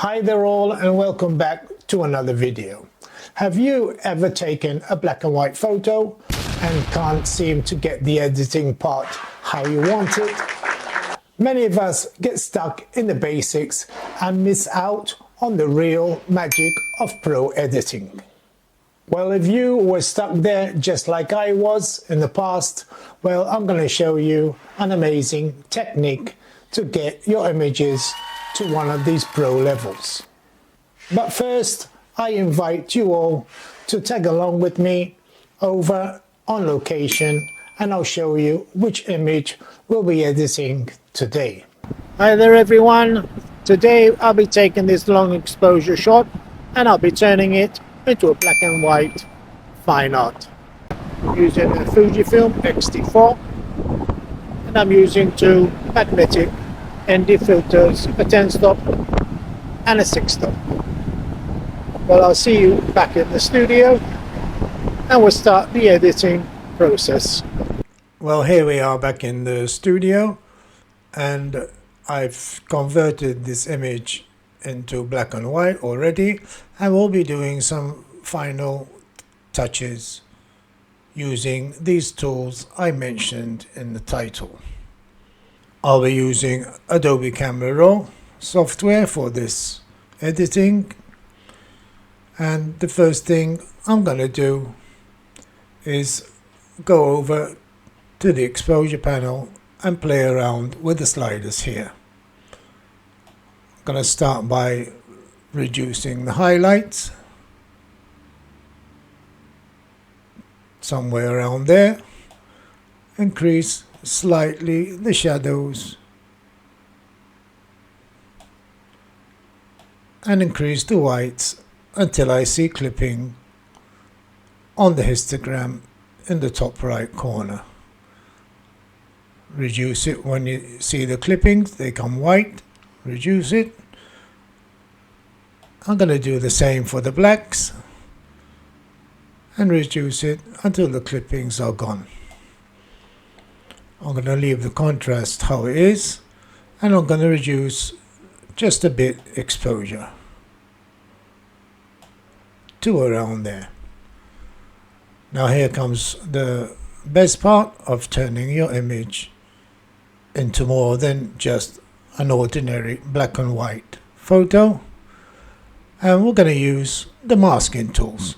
Hi there all and welcome back to another video. Have you ever taken a black and white photo and can't seem to get the editing part how you want it? Many of us get stuck in the basics and miss out on the real magic of pro editing. Well, if you were stuck there just like I was in the past, well, I'm going to show you an amazing technique to get your images to one of these pro levels. But first, I invite you all to tag along with me over on location and I'll show you which image we'll be editing today. Hi there everyone, today I'll be taking this long exposure shot and I'll be turning it into a black and white fine art using a Fujifilm X-T4, and I'm using two magnetic ND filters, a 10 stop and a 6 stop. Well, I'll see you back in the studio and we'll start the editing process. Well, here we are back in the studio and I've converted this image into black and white already, and we'll be doing some final touches using these tools I mentioned in the title. I'll be using Adobe Camera Raw software for this editing, and the first thing I'm going to do is go over to the exposure panel and play around with the sliders here. I'm going to start by reducing the highlights somewhere around there, increase slightly the shadows and increase the whites until I see clipping on the histogram in the top right corner. Reduce it when you see the clippings, they come white, reduce it. I'm going to do the same for the blacks and reduce it until the clippings are gone. I'm going to leave the contrast how it is, and I'm going to reduce just a bit exposure to around there. Now here comes the best part of turning your image into more than just an ordinary black and white photo, and we're going to use the masking tools.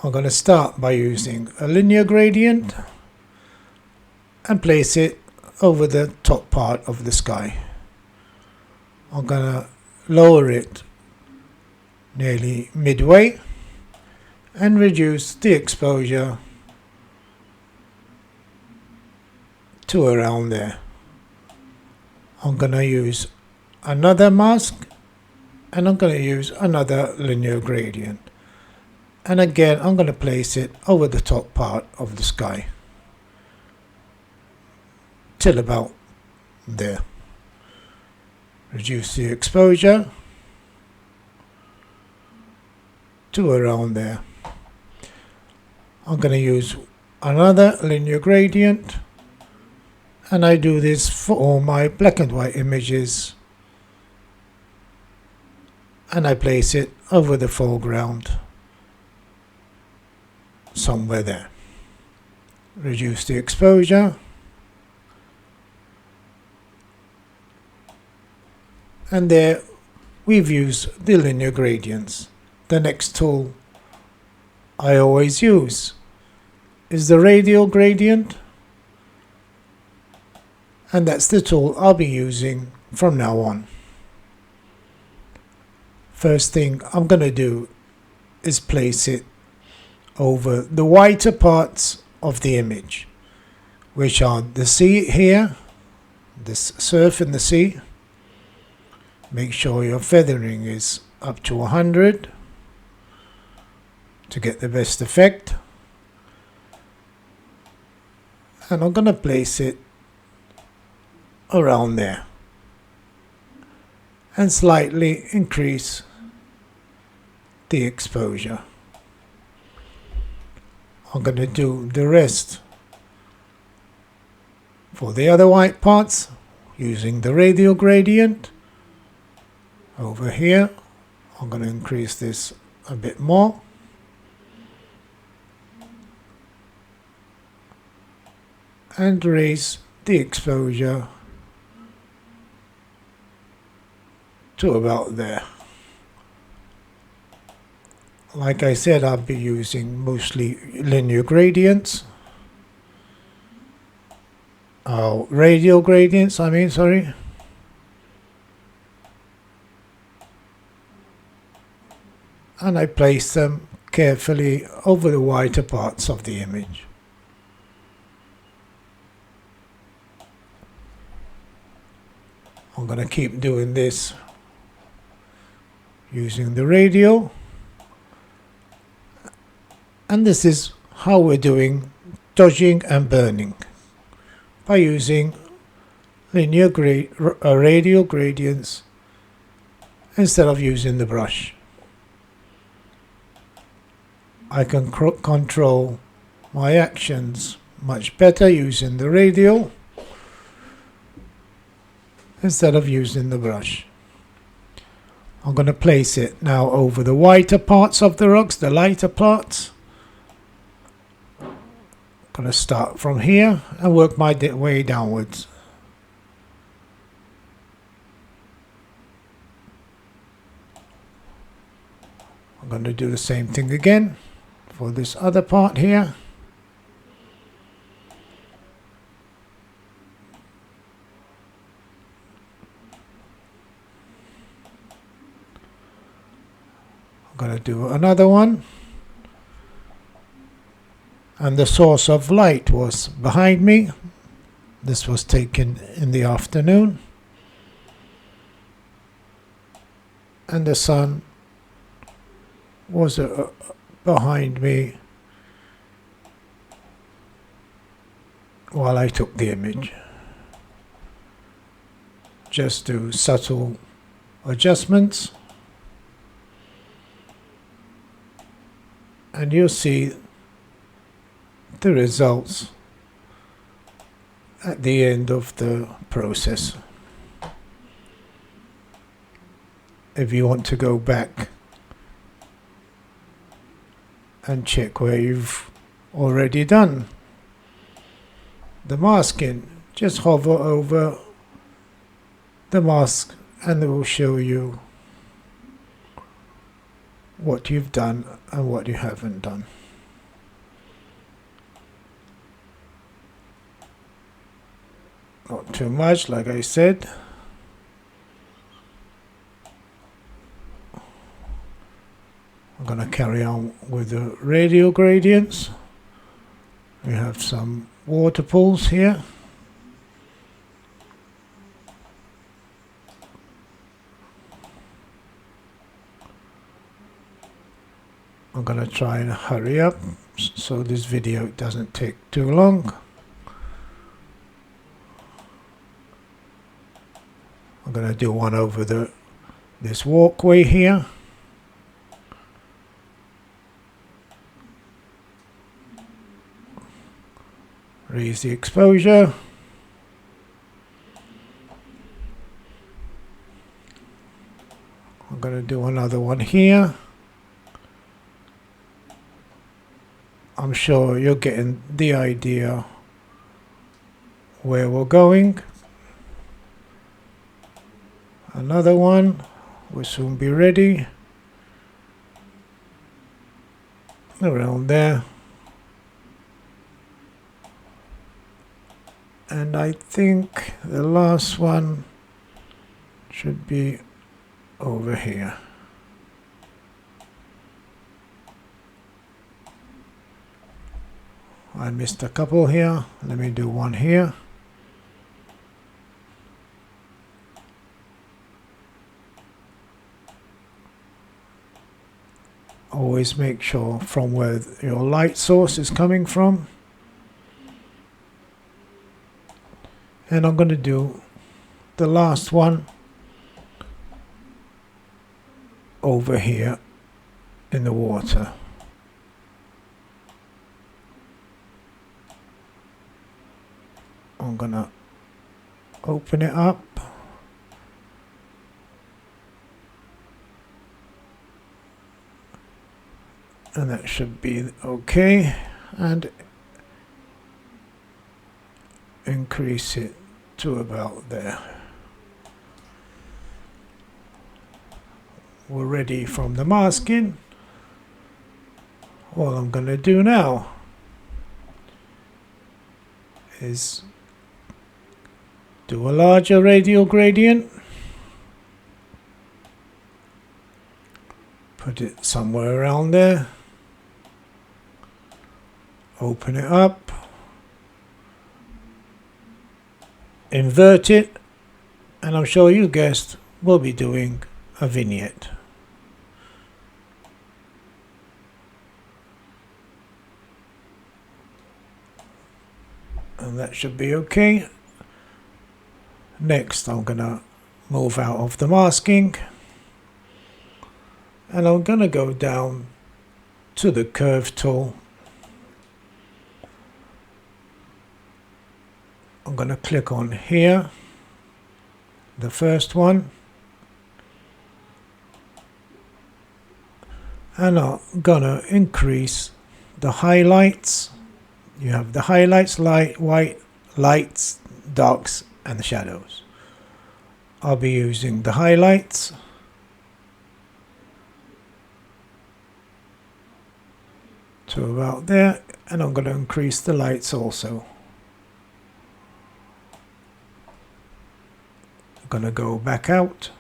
I'm going to start by using a linear gradient and place it over the top part of the sky. I'm going to lower it nearly midway and reduce the exposure to around there. I'm going to use another mask and I'm going to use another linear gradient. And again, I'm going to place it over the top part of the sky till about there. Reduce the exposure to around there. I'm going to use another linear gradient, and I do this for all my black and white images, and I place it over the foreground somewhere there. Reduce the exposure and there we've used the linear gradients. The next tool I always use is the Radial Gradient, and that's the tool I'll be using from now on. First thing I'm going to do is place it over the whiter parts of the image, which are the sea here, this surf in the sea. Make sure your feathering is up to 100 to get the best effect, and I'm going to place it around there and slightly increase the exposure. I'm going to do the rest for the other white parts using the radial gradient. Over here, I'm going to increase this a bit more. And raise the exposure to about there. Like I said, I'll be using mostly linear gradients. Radial gradients, sorry. And I place them carefully over the whiter parts of the image. I'm going to keep doing this using the radial. And this is how we're doing dodging and burning, by using radial gradients instead of using the brush. I can control my actions much better using the radial instead of using the brush. I'm going to place it now over the whiter parts of the rugs, the lighter parts. I'm going to start from here and work my way downwards. I'm going to do the same thing again for this other part here. I'm going to do another one, and the source of light was behind me. This was taken in the afternoon, and the sun was behind me while I took the image. Just do subtle adjustments, and you'll see the results at the end of the process. If you want to go back and check where you've already done the masking, just hover over the mask and it will show you what you've done and what you haven't done. Not too much, like I said. I'm going to carry on with the radial gradients. We have some water pools here. I'm going to try and hurry up so this video doesn't take too long. I'm going to do one over this walkway here. Raise the exposure. I'm going to do another one here. I'm sure you're getting the idea where we're going. Another one will soon be ready. Around there. And I think the last one should be over here. I missed a couple here. Let me do one here. Always make sure from where your light source is coming from. And I'm going to do the last one over here in the water. I'm going to Open it up. And that should be okay. And increase it to about there. We're ready from the masking. All I'm going to do now is do a larger radial gradient. Put it somewhere around there. Open it up. Invert it. And I'm sure you guessed we'll be doing a vignette. And that should be okay. Next, I'm gonna move out of the masking, and I'm gonna go down to the curve tool. I'm gonna click on here, the first one, and I'm gonna increase the highlights. You have the highlights, light, white, lights, darks, and the shadows. I'll be using the highlights. To about there, and I'm going to increase the lights also. I'm going to go back out,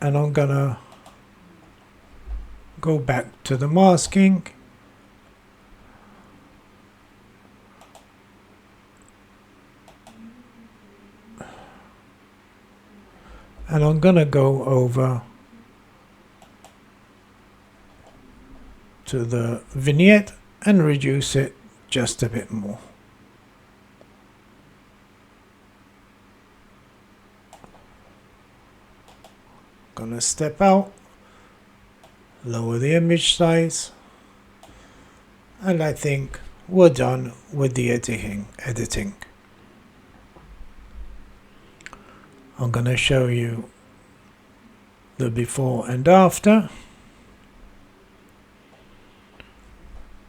and I'm going to go back to the masking. And I'm going to go over to the vignette and reduce it just a bit more. Going to step out, lower the image size, and I think we're done with the editing. I'm going to show you the before and after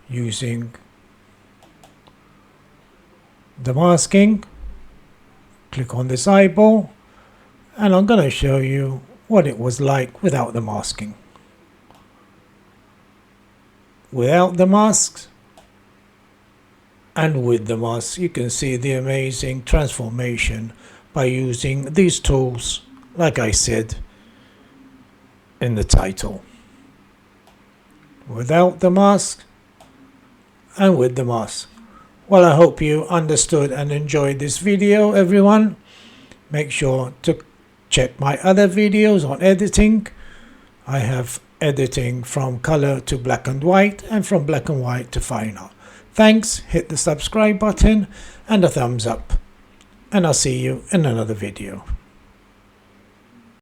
using the masking. Click on this eyeball, and I'm going to show you what it was like without the masking. Without the masks and with the mask, you can see the amazing transformation by using these tools, like I said in the title. Without the mask and with the mask. Well, I hope you understood and enjoyed this video, everyone. Make sure to check my other videos on editing. I have editing from color to black and white, and from black and white to fine art. Thanks, hit the subscribe button and a thumbs up. And I'll see you in another video.